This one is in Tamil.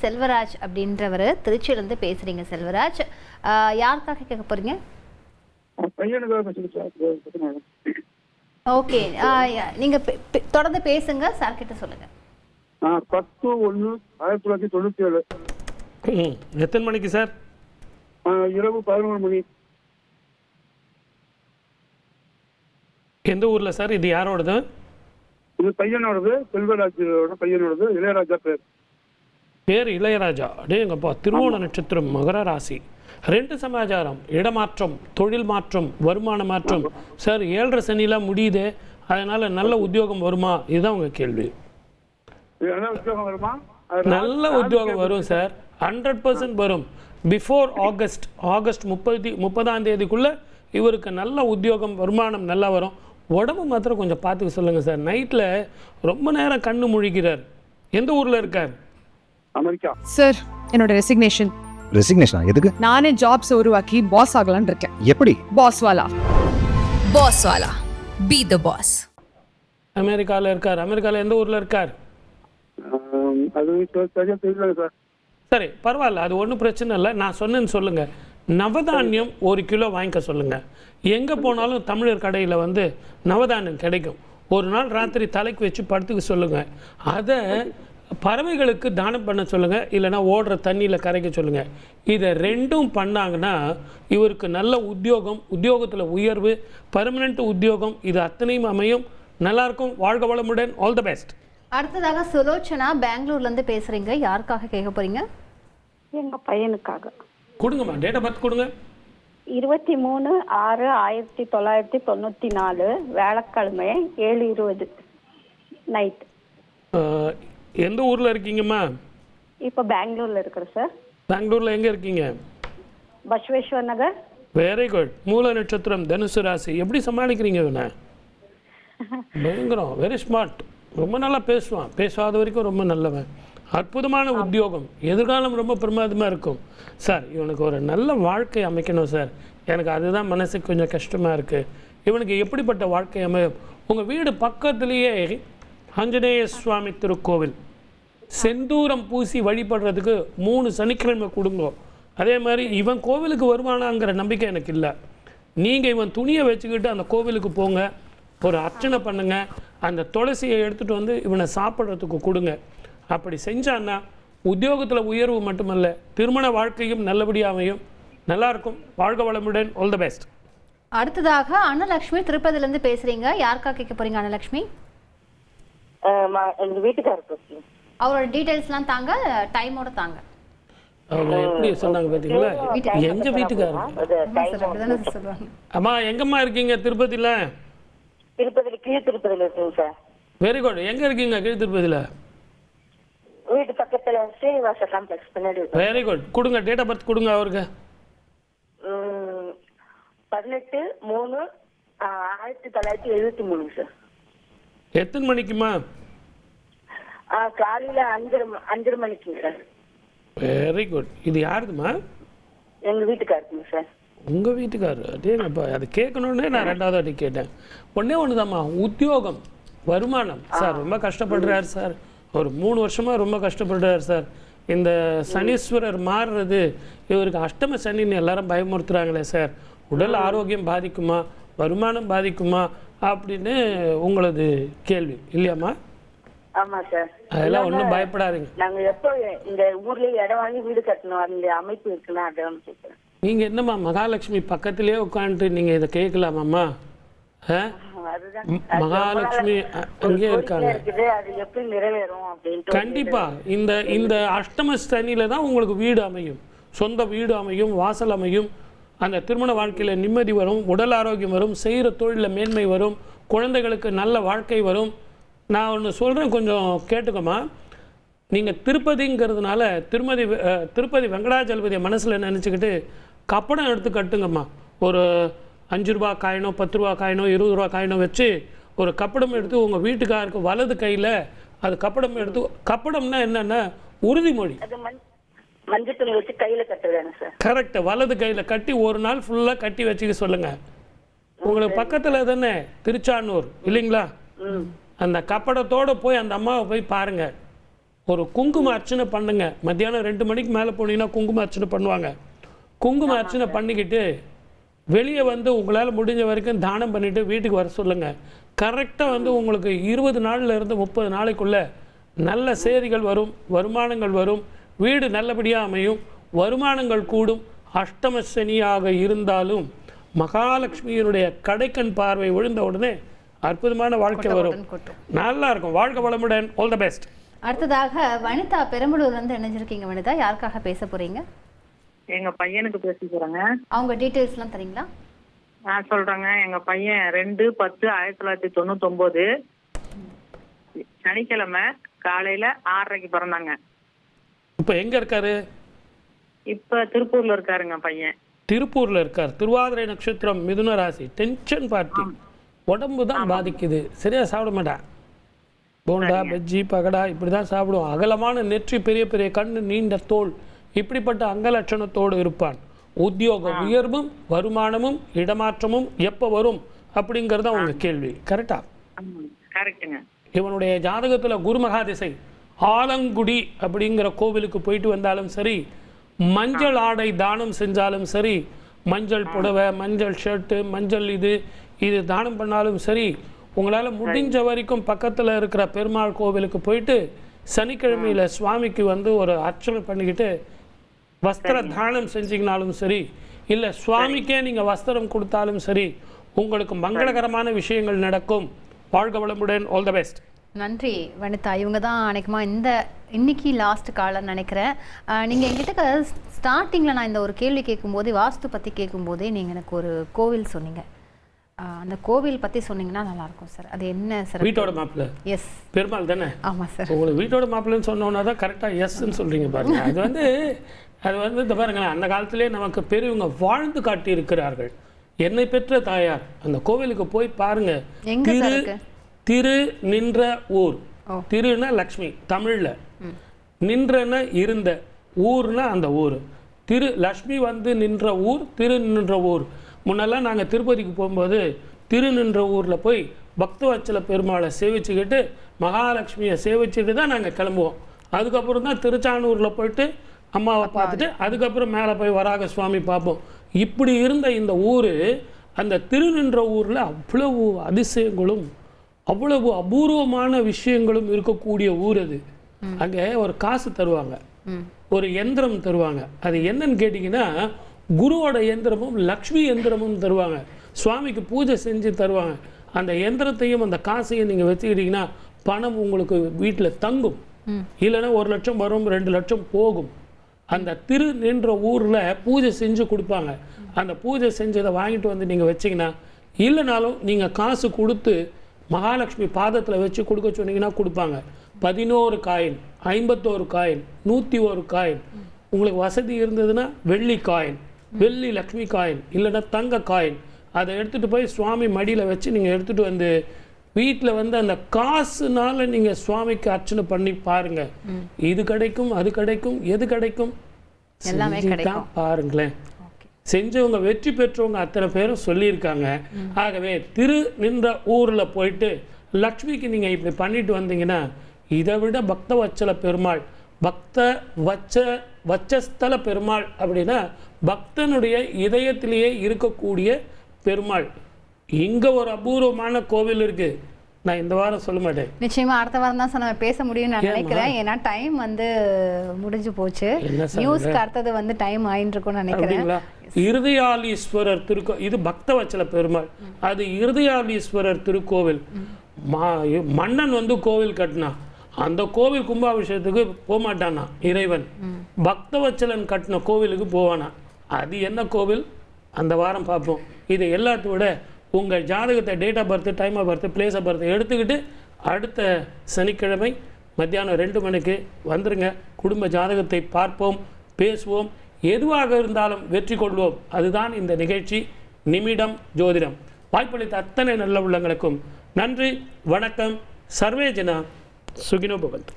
செல்வராஜ் அப்படின்றவர் திருச்சியிலிருந்து பேசுறீங்க. செல்வராஜ், யாருக்காக கேட்க போறீங்க? ஓகே, நீங்க தொடர்ந்து பேசுங்க, சார் கிட்ட சொல்லுங்க. 10/1/1997. எத்தனை மணிக்கு சார்? இரவு 11 மணி. எந்த ஊர்ல சார்? இது யாரோடது? இது பையனோடது, செல்வராஜோட பையனோடது. இளையராஜா பேர் இளையராஜா. அடேங்கப்பா, திருவோண நட்சத்திரம், மகர ராசி. 2 சமாச்சாரம்: இடமாற்றம், தொழில் மாற்றம், வருமான மாற்றம். சார் 7.5 சனிலாம் முடியுது, அதனால நல்ல உத்தியோகம் வருமா? இதுதான் உங்க கேள்வி. நல்ல உத்தியோகம் வரும் சார், 100% வரும். பிஃபோர் ஆகஸ்ட் 30ஆம் தேதிக்குள்ள இவருக்கு நல்ல உத்தியோகம், வருமானம் நல்லா வரும். உடம்பு மாத்திரம் கொஞ்சம் பார்த்துக்க சொல்லுங்க சார். நைட்ல ரொம்ப நேரம் கண்ணு முழிக்கிறார். எந்த ஊர்ல இருக்கார்? அமெரிக்கா. சார், என்னோட ரெசிக்னேஷன் எதுக்கு? நானே ஜாப்ஸ் உருவாக்கி பாஸ் ஆகலாம்னு இருக்கேன். எப்படி? பாஸ் வாலா பி தி பாஸ். அமெரிக்கால இருக்கார். அமெரிக்கால எந்த ஊர்ல இருக்கார்? அது சரியா தெரியல சார். சரி, பரவாயில்ல, அது ஒன்றும் பிரச்சனை இல்லை. நான் சொன்னேன்னு சொல்லுங்க. நவதானியம் 1 கிலோ வாங்கிக்க சொல்லுங்க. எங்கே போனாலும் தமிழர் கடையில் வந்து நவதானியம் கிடைக்கும். ஒரு நாள் ராத்திரி தலைக்கு வச்சு படுத்துக்க சொல்லுங்க. அதை பறவைகளுக்கு தானம் பண்ண சொல்லுங்க, இல்லைன்னா ஓடுற தண்ணியில் கரைக்க சொல்லுங்க. இதை 2ம் பண்ணாங்கன்னா இவருக்கு நல்ல உத்தியோகம், உத்தியோகத்தில் உயர்வு, பர்மனெண்ட் உத்தியோகம், இது அத்தனையும் அமையும். நல்லா இருக்கும். வாழ்க வளமுடன். All the best. அடுத்ததாக சுலோச்சனா, பெங்களூர்ல இருந்து பேசுறீங்க. யாருக்காக கேட்க போறீங்க? எங்க பையனுக்காக. கொடுங்கம்மா, டேட் ஆஃப் பர்த் கொடுங்க. 23/6/1994 வியாழக்கிழமை 7:20 நைட். எந்த ஊர்ல இருக்கீங்கம்மா? இப்போ பெங்களூர்ல இருக்கிறேன் சார். பெங்களூர்ல எங்க இருக்கீங்க? பஸ்வேஸ்வர் நகர். Very good. மூல நட்சத்திரம், தனுசு ராசி. எப்படி சமாளிக்கிறீங்க இவனை? பயங்கரம், வெரி ஸ்மார்ட். ரொம்ப நல்லா பேசுவான். பேசாத வரைக்கும் ரொம்ப நல்லவன். அற்புதமான உத்தியோகம், எதிர்காலம் ரொம்ப பிரமாதமாக இருக்கும். சார், இவனுக்கு ஒரு நல்ல வாழ்க்கை அமைக்கணும் சார். எனக்கு அதுதான் மனசுக்கு கொஞ்சம் கஷ்டமாக இருக்குது. இவனுக்கு எப்படிப்பட்ட வாழ்க்கை அமையும்? உங்கள் வீடு பக்கத்துலேயே ஆஞ்சநேய சுவாமி திருக்கோவில். செந்தூரம் பூசி வழிபடுறதுக்கு 3 சனிக்கிழமை கொடுங்க. அதே மாதிரி இவன் கோவிலுக்கு வருவானாங்கிற நம்பிக்கை எனக்கு இல்லை. நீங்கள் இவன் துணியை வச்சுக்கிட்டு அந்த கோவிலுக்கு போங்க, ஒரு அர்ச்சனை பண்ணுங்க, அந்த துளசியை எடுத்துகிட்டு வந்து இவனை சாப்பிட்றதுக்கு கொடுங்க. அப்படி செஞ்சான்னா உத்தியோகத்தில் உயர்வு மட்டுமல்ல, திருமண வாழ்க்கையும் நல்லபடியாக அமையும். நல்லாயிருக்கும். வாழ்க வளமுடன். All the best. அடுத்ததாக அன்னலட்சுமி, திருப்பதியிலேருந்து பேசுறீங்க. யாருக்காக கேட்க போறீங்க அன்னலட்சுமி? எங்க வீட்டுக்காரருக்கு. அவரோட டீடைல்ஸ்லாம் தாங்க, டைமோட தாங்க. அவங்க எப்படி சொன்னாங்க பார்த்தீங்களா? எங்க வீட்டுக்காரங்க. அம்மா, எங்கம்மா இருக்கீங்க? திருப்பதியில். கீழ் திருப்பதியில இருக்குங்க சார். Very good. எங்கே இருக்கீங்க? கீழ் திருப்பதியில். வீட்டு பக்கத்துல ஸ்ரீனிவாச காம்ப்ளெக்ஸ் பின்னாடி. Very good. கொடுங்க, டேட் ஆஃப் பர்த் கொடுங்க அவருக்கு. 18/3/1973 சார். எத்தனை மணிக்குமா? காலையில 5:30 மணிக்கு சார். Very good. இது யாருதுமா? எங்க வீட்டுக்காருக்குங்க சார். உங்கள் வீட்டுக்காரரு? அதேப்பா, அது கேட்கணுன்னே நான் 2வது வாட்டி கேட்டேன். ஒன்று தாம்மா, உத்தியோகம், வருமானம். சார் ரொம்ப கஷ்டப்படுறாரு சார். ஒரு 3 வருஷமாக ரொம்ப கஷ்டப்படுறாரு சார். இந்த சனீஸ்வரர் மாறுறது இவருக்கு அஷ்டம சனின்னு எல்லாரும் பயமுறுத்துறாங்களே சார். உடல் ஆரோக்கியம் பாதிக்குமா, வருமானம் பாதிக்குமா அப்படின்னு உங்களது கேள்வி இல்லையாம்மா? ஆமா சார். அதெல்லாம் ஒன்றும் பயப்படாதீங்க. நாங்க எப்போ இந்த ஊர்லயே இடம் வாங்கி வீடு கட்டணும், அந்த அமைப்பு இருக்குன்னா அதான் கேட்குறேன். நீங்கள் என்னம்மா மகாலட்சுமி பக்கத்திலே உட்காந்துட்டு நீங்கள் இதை கேட்கலாமாம்மா? மகாலட்சுமி அங்கேயே இருக்காங்க. கண்டிப்பா இந்த அஷ்டம சனியில தான் உங்களுக்கு வீடு அமையும், சொந்த வீடு அமையும், வாசல் அமையும். அந்த திருமண வாழ்க்கையில நிம்மதி வரும், உடல் ஆரோக்கியம் வரும், செய்கிற தொழிலில் மேன்மை வரும், குழந்தைகளுக்கு நல்ல வாழ்க்கை வரும். நான் ஒன்று சொல்கிறேன், கொஞ்சம் கேட்டுக்கோமா. நீங்கள் திருப்பதிங்கிறதுனால திருப்பதி வெங்கடாஜலபதியை மனசில் நினச்சிக்கிட்டு கப்படம் எடுத்து கட்டுங்கம்மா. ஒரு 5 ரூபா காயினோ, 10 ரூபா காயினோ, 20 ரூபா காயினோ வச்சு ஒரு கப்படம் எடுத்து உங்கள் வீட்டுக்காருக்கு வலது கையில் அது கப்படம் எடுத்து. கப்படம்னா என்னென்னா உறுதிமொழி. மஞ்சள் வச்சு கையில் கட்டுறேன் சார். கரெக்ட். வலது கையில் கட்டி ஒரு நாள் ஃபுல்லாக கட்டி வச்சுக்க சொல்லுங்கள். உங்களுக்கு பக்கத்தில் தானே திருச்சானூர் இல்லைங்களா? அந்த கப்படத்தோடு போய் அந்த அம்மாவை போய் பாருங்கள். ஒரு குங்கும அர்ச்சனை பண்ணுங்க. மத்தியானம் 2 மணிக்கு மேலே போனீங்கன்னா குங்கும அர்ச்சனை பண்ணுவாங்க. குங்கும அர்ச்சனை பண்ணிக்கிட்டு வெளியே வந்து உங்களால் முடிஞ்ச வரைக்கும் தானம் பண்ணிவிட்டு வீட்டுக்கு வர சொல்லுங்கள். கரெக்டாக வந்து உங்களுக்கு 20 நாள்ல இருந்து 30 நாளைக்குள்ளே நல்ல செய்திகள் வரும், வருமானங்கள் வரும், வீடு நல்லபடியாக அமையும், வருமானங்கள் கூடும். அஷ்டம சனியாக இருந்தாலும் மகாலட்சுமியினுடைய கடைக்கண் பார்வை விழுந்த உடனே அற்புதமான வாழ்க்கை வரும். நல்லா இருக்கும். வாழ்க்கை வளமுடன். All the best. அடுத்ததாக வனிதா பெரம்பலூர்லேருந்து இணைஞ்சிருக்கீங்க. வனிதா, யாருக்காக பேச போறீங்க? எங்க பையனுக்கு பேசி போறேங்க. அவங்க டீட்டெயில்ஸ்லாம் தரீங்களா? நான் சொல்றேங்க. எங்க பையன் 2/10/1999 சனிக்கிழமை காலையில 6:30க்கு பிறந்தாங்க. இப்போ எங்க இருக்காரு? இப்ப திருப்பூர்ல இருக்காருங்க பையன். திருப்பூர்ல இருக்கார். திருவாதிரை நட்சத்திரம், மிதுன ராசி. Tension party. உடம்பு தான் பாதிக்குது. சரியா சாப்பிட மாட்டான். போண்டா, பஜ்ஜி, பகடா இப்படி தான் சாப்பிடுவோம். அகலமான நெற்றி, பெரிய பெரிய கண்ணு, நீண்ட தோல், இப்படிப்பட்ட அங்கலட்சணத்தோடு இருப்பான். உத்தியோக உயர்வும் வருமானமும் இடமாற்றமும் எப்போ வரும் அப்படிங்கிறத உங்க கேள்வி. கரெக்டா? கரெக்டுங்க. இவனுடைய ஜாதகத்துல குருமகா திசை. ஆலங்குடி அப்படிங்கிற கோவிலுக்கு போயிட்டு வந்தாலும் சரி, மஞ்சள் ஆடை தானம் செஞ்சாலும் சரி, மஞ்சள் புடவை, மஞ்சள் ஷர்ட்டு, மஞ்சள் இது தானம் பண்ணாலும் சரி, உங்களால் முடிஞ்ச வரைக்கும் பக்கத்தில் இருக்கிற பெருமாள் கோவிலுக்கு போயிட்டு சனிக்கிழமையில் சுவாமிக்கு வந்து ஒரு அர்ச்சனை பண்ணிக்கிட்டு வஸ்திர தானம் செஞ்சிங்கனாலும் சரி, இல்லை சுவாமிக்கே நீங்கள் வஸ்திரம் கொடுத்தாலும் சரி, உங்களுக்கு மங்களகரமான விஷயங்கள் நடக்கும். வாழ்க வளமுடன். All the best. நன்றி வனிதா. இவங்க தான் அன்னைக்குமா இன்னைக்கு லாஸ்ட் காலர் நினைக்கிறேன். நீங்கள் எங்கிட்ட ஸ்டார்டிங்கில் நான் இந்த ஒரு கேள்வி கேட்கும்போது, வாஸ்து பற்றி கேட்கும்போதே நீங்கள் எனக்கு ஒரு கோவில் சொன்னீங்க. அந்த கோவில் பற்றி சொன்னீங்கன்னா நல்லாயிருக்கும் சார். அது என்ன சார்? வீட்டோட மாப்பிள்ளை. எஸ், பெருமாள் தானே? ஆமாம் சார். உங்களுக்கு வீட்டோட மாப்பிள்ளைன்னு சொன்னோன்னா தான் கரெக்டாக எஸ்ன்னு சொல்கிறீங்க பாருங்க. அது வந்து இந்த பாருங்களேன், அந்த காலத்திலே நமக்கு பெரியவங்க வாழ்ந்து காட்டி இருக்கிறார்கள். என்னை பெற்ற தாயார். அந்த கோவிலுக்கு போய் பாருங்க. திரு நின்ற ஊர். திருன்னா லக்ஷ்மி தமிழ்ல, நின்றன இருந்த, ஊர்னா அந்த ஊர். திரு லக்ஷ்மி வந்து நின்ற ஊர், திரு நின்ற ஊர். முன்னெல்லாம் நாங்கள் திருப்பதிக்கு போகும்போது திரு நின்ற ஊரில் போய் பக்தவச்சல பெருமாளை சேவிச்சுக்கிட்டு மகாலட்சுமியை சேவிச்சுட்டு தான் நாங்கள் கிளம்புவோம். அதுக்கப்புறம் தான் திருச்சானூரில் போயிட்டு அம்மாவை பார்த்துட்டு அதுக்கப்புறம் மேலே போய் வராக சுவாமி பார்ப்போம். இப்படி இருந்த இந்த ஊர், அந்த திருநின்ற ஊரில் அவ்வளவு அதிசயங்களும் அவ்வளவு அபூர்வமான விஷயங்களும் இருக்கக்கூடிய ஊர் அது. அங்கே ஒரு காசு தருவாங்க, ஒரு எந்திரம் தருவாங்க. அது என்னன்னு கேட்டிங்கன்னா, குருவோட எந்திரமும் லக்ஷ்மி எந்திரமும் தருவாங்க. சுவாமிக்கு பூஜை செஞ்சு தருவாங்க. அந்த எந்திரத்தையும் அந்த காசையும் நீங்கள் வச்சுக்கிட்டிங்கன்னா பணம் உங்களுக்கு வீட்டில் தங்கும். இல்லைன்னா 1 லட்சம் வரும், 2 லட்சம் போகும். அந்த திரு நின்ற ஊரில் பூஜை செஞ்சு கொடுப்பாங்க. அந்த பூஜை செஞ்சதை வாங்கிட்டு வந்து நீங்கள் வச்சிங்கன்னா, இல்லைனாலும் நீங்கள் காசு கொடுத்து மகாலட்சுமி பாதத்தில் வச்சு கொடுக்க சொன்னீங்கன்னா கொடுப்பாங்க. 11 காயின், 51 காயின், 101 காயின். உங்களுக்கு வசதி இருந்ததுன்னா வெள்ளி காயின், வெள்ளி லக்ஷ்மி காயின், இல்லைன்னா தங்க காயின். அதை எடுத்துகிட்டு போய் சுவாமி மடியில் வச்சு நீங்கள் எடுத்துகிட்டு வந்து வீட்டில் வந்து அந்த காசுனால நீங்கள் சுவாமிக்கு அர்ச்சனை பண்ணி பாருங்க. இது கிடைக்கும், அது கிடைக்கும், எது கிடைக்கும் எல்லாமே கிடைக்கும். பாருங்களேன். செஞ்சவங்க, வெற்றி பெற்றவங்க அத்தனை பேரும் சொல்லியிருக்காங்க. ஆகவே திரு நின்ற ஊரில் போயிட்டு லக்ஷ்மிக்கு நீங்கள் இப்படி பண்ணிட்டு வந்தீங்கன்னா, இதை விட பக்தவச்சல பெருமாள், வச்சஸ்தல பெருமாள் அப்படின்னா பக்தனுடைய இதயத்திலேயே இருக்கக்கூடிய பெருமாள். இங்கே ஒரு அபூர்வமான கோவில் இருக்கு. நான் இந்த வாரம் சொல்ல மாட்டேன். நிச்சயமா அடுத்த வாரம் தான் சார் நம்ம பேச முடியும்னு நான் நினைக்கிறேன். ஏன்னா டைம் வந்து முடிஞ்சு போச்சு. நியூஸ்க்கு அடுத்தது வந்து டைம் ஆயின்னு இருக்கும்னு நினைக்கிறேன். இருதயாலீஸ்வரர் இது பக்தவச்சல பெருமாள். அது இருதயாலீஸ்வரர் திருக்கோவில். மன்னன் வந்து கோவில் கட்டினா, அந்த கோவில் கும்பாபிஷேகத்துக்கு போக மாட்டானா இறைவன். பக்தவச்சலன் கட்டின கோவிலுக்கு போவானா. அது என்ன கோவில்? அந்த வாரம் பார்ப்போம். இது எல்லாத்தையும் விட உங்கள் ஜாதகத்தை, date of birth, time of birth, place of birth எடுத்துக்கிட்டு அடுத்த சனிக்கிழமை மத்தியானம் 2 மணிக்கு வந்துருங்க. குடும்ப ஜாதகத்தை பார்ப்போம், பேசுவோம். எதுவாக இருந்தாலும் வெற்றி கொள்வோம். அதுதான் இந்த நிகழ்ச்சி நிமிடம் ஜோதிடம். வாய்ப்பளித்த அத்தனை நல்ல உள்ளங்களுக்கும் நன்றி, வணக்கம். சர்வே ஜனா சுகினோ பவந்து.